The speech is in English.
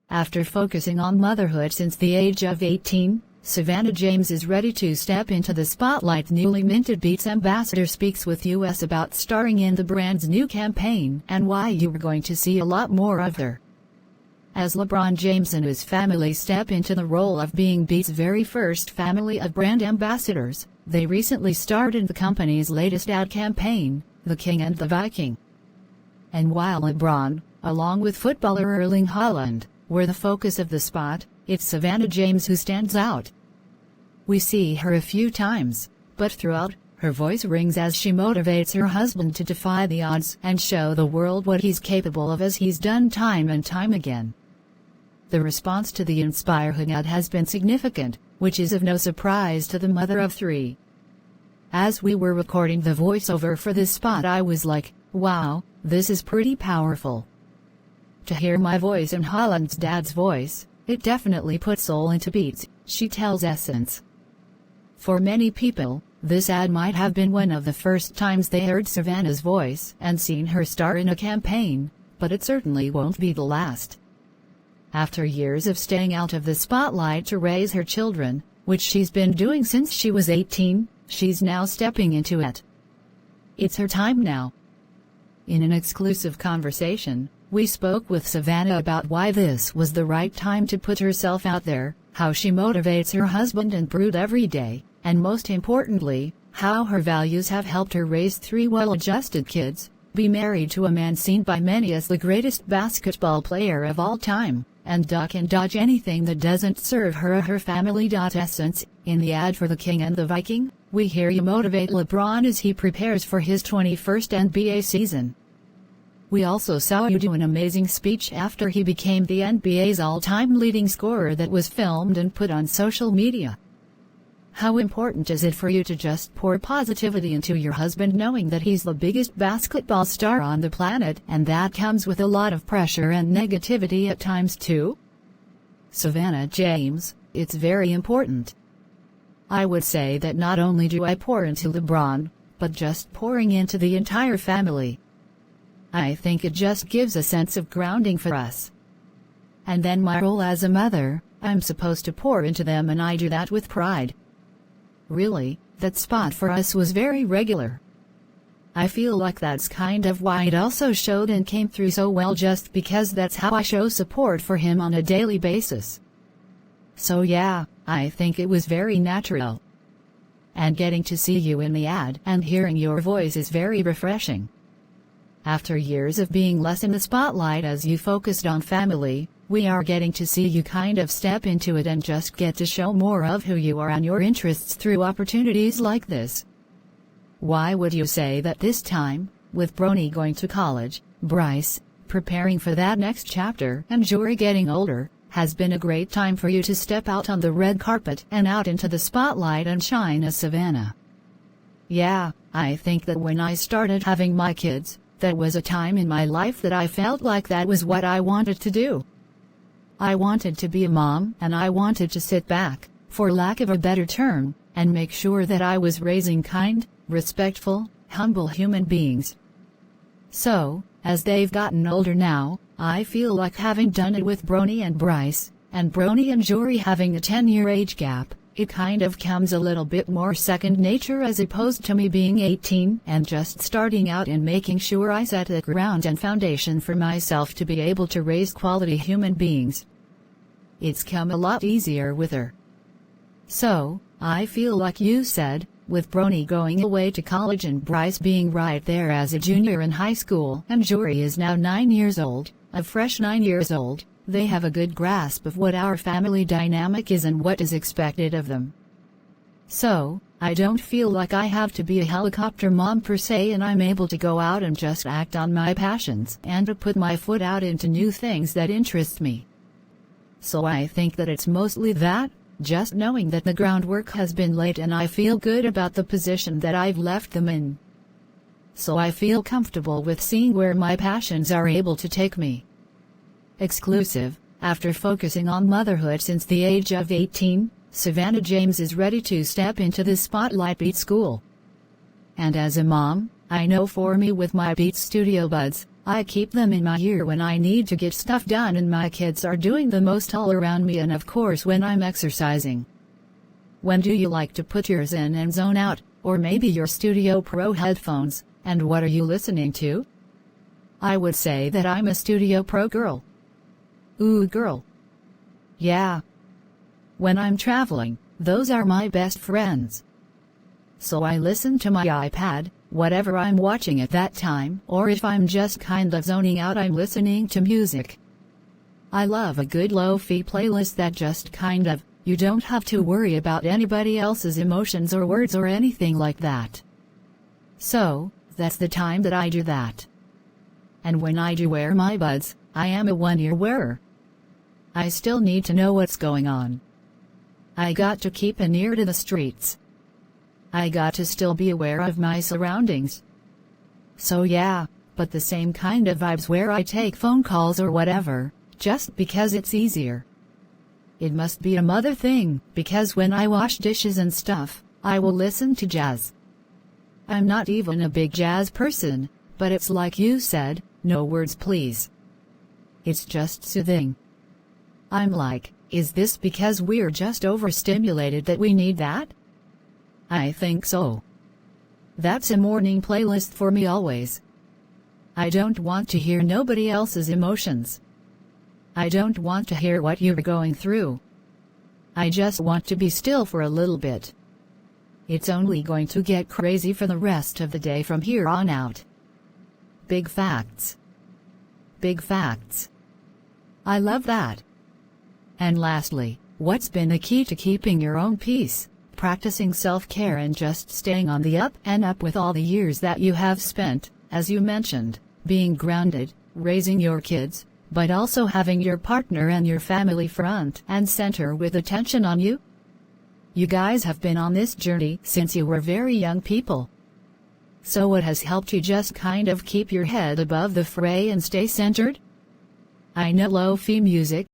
After focusing on motherhood since the age of 18, Savannah James is ready to step into the spotlight. Newly minted Beats ambassador speaks with us about starring in the brand's new campaign and why you are going to see a lot more of her. As LeBron James and his family step into the role of being Beats' very first family of brand ambassadors, they recently starred in the company's latest ad campaign, The King and the Viking. And while LeBron, along with footballer Erling Haaland, were the focus of the spot, it's Savannah James who stands out. We see her a few times, but throughout, her voice rings as she motivates her husband to defy the odds and show the world what he's capable of, as he's done time and time again. The response to the Inspire ad has been significant, which is of no surprise to the mother of three. As we were recording the voiceover for this spot, I was like, wow, this is pretty powerful. To hear my voice and Haaland's dad's voice, it definitely puts soul into Beats, she tells Essence. For many people, this ad might have been one of the first times they heard Savannah's voice and seen her star in a campaign, but it certainly won't be the last. After years of staying out of the spotlight to raise her children, which she's been doing since she was 18, she's now stepping into it. It's her time now. In an exclusive conversation, we spoke with Savannah about why this was the right time to put herself out there, how she motivates her husband and brood every day, and most importantly, how her values have helped her raise three well-adjusted kids, be married to a man seen by many as the greatest basketball player of all time, and duck and dodge anything that doesn't serve her or her family. Essence, in the ad for The King and the Viking, we hear you motivate LeBron as he prepares for his 21st NBA season. We also saw you do an amazing speech after he became the NBA's all-time leading scorer that was filmed and put on social media. How important is it for you to just pour positivity into your husband, knowing that he's the biggest basketball star on the planet, and that comes with a lot of pressure and negativity at times too? Savannah James, it's very important. I would say that not only do I pour into LeBron, but just pouring into the entire family. I think it just gives a sense of grounding for us. And then my role as a mother, I'm supposed to pour into them, and I do that with pride. Really, that spot for us was very regular. I feel like that's kind of why it also showed and came through so well, just because that's how I show support for him on a daily basis. So yeah, I think it was very natural. And getting to see you in the ad and hearing your voice is very refreshing. After years of being less in the spotlight as you focused on family, we are getting to see you kind of step into it and just get to show more of who you are and your interests through opportunities like this. Why would you say that this time, with Bronny going to college, Bryce preparing for that next chapter, and Jory getting older, has been a great time for you to step out on the red carpet and out into the spotlight and shine as Savannah? Yeah, I think that when I started having my kids, that was a time in my life that I felt like that was what I wanted to do. I wanted to be a mom, and I wanted to sit back, for lack of a better term, and make sure that I was raising kind, respectful, humble human beings. So, as they've gotten older now, I feel like having done it with Bronny and Bryce, and Bronny and Jory having a 10-year age gap, it kind of comes a little bit more second nature, as opposed to me being 18 and just starting out and making sure I set the ground and foundation for myself to be able to raise quality human beings. It's come a lot easier with her. So, I feel like you said, with Bronny going away to college and Bryce being right there as a junior in high school, and Jory is now 9 years old, a fresh 9 years old, they have a good grasp of what our family dynamic is and what is expected of them. So, I don't feel like I have to be a helicopter mom per se, and I'm able to go out and just act on my passions and to put my foot out into new things that interest me. So I think that it's mostly that, just knowing that the groundwork has been laid, and I feel good about the position that I've left them in. So I feel comfortable with seeing where my passions are able to take me. Exclusive, after focusing on motherhood since the age of 18, Savannah James is ready to step into the spotlight. Beats school. And as a mom, I know for me with my Beats studio buds, I keep them in my ear when I need to get stuff done and my kids are doing the most all around me, and of course when I'm exercising. When do you like to put yours in and zone out, or maybe your Studio Pro headphones, and what are you listening to? I would say that I'm a Studio Pro girl. Ooh, girl. Yeah. When I'm traveling, those are my best friends. So I listen to my iPad, whatever I'm watching at that time, or if I'm just kind of zoning out, I'm listening to music. I love a good lo-fi playlist that just kind of, you don't have to worry about anybody else's emotions or words or anything like that. So, that's the time that I do that. And when I do wear my buds, I am a one-ear wearer. I still need to know what's going on. I got to keep an ear to the streets. I got to still be aware of my surroundings. So yeah, but the same kind of vibes where I take phone calls or whatever, just because it's easier. It must be a mother thing, because when I wash dishes and stuff, I will listen to jazz. I'm not even a big jazz person, but it's like you said, no words please. It's just soothing. I'm like, is this because we're just overstimulated that we need that? I think so. That's a morning playlist for me always. I don't want to hear nobody else's emotions. I don't want to hear what you're going through. I just want to be still for a little bit. It's only going to get crazy for the rest of the day from here on out. Big facts. Big facts. I love that. And lastly, what's been the key to keeping your own peace, practicing self-care and just staying on the up and up with all the years that you have spent, as you mentioned, being grounded, raising your kids, but also having your partner and your family front and center with attention on you? You guys have been on this journey since you were very young people. So what has helped you just kind of keep your head above the fray and stay centered? I know lo-fi music,